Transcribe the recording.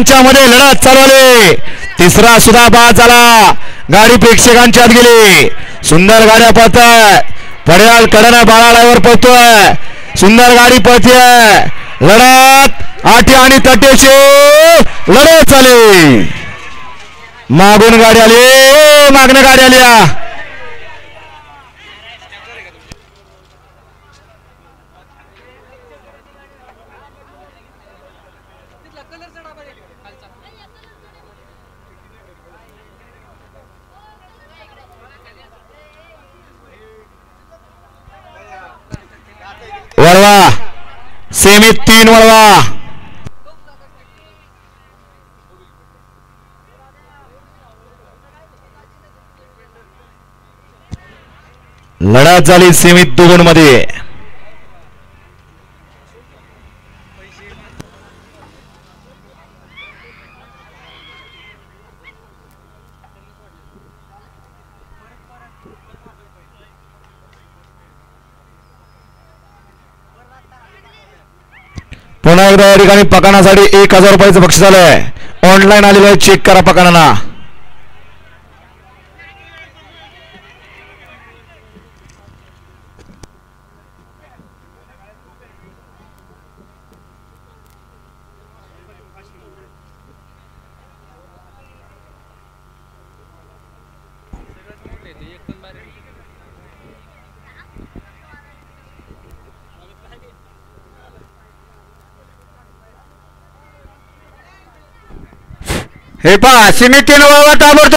यांच्यामध्ये लढत चालवली. तिसरा सुद्धा बाद झाला. गाडी प्रेक्षकांच्या आत गेली. सुंदर गाड्या पळताय. पड्याल कडनं बाळालावर पळतोय. सुंदर गाडी पळतीय. लढत आठी आणि तटेची लढत झाली. मागून गाडी आली. मागणं गाडी आली. वळवा सेमीत 3 वळवा. लढत झाली सेमीत 2 मध्ये. पुन्हा एकदा या ठिकाणी पकानासाठी 1000 रुपयाचं बक्षीस आलंय. ऑनलाईन आलेलं आहे. चेक करा पकानांना. हे पहा सीमित 3 वळवा ताबडतोब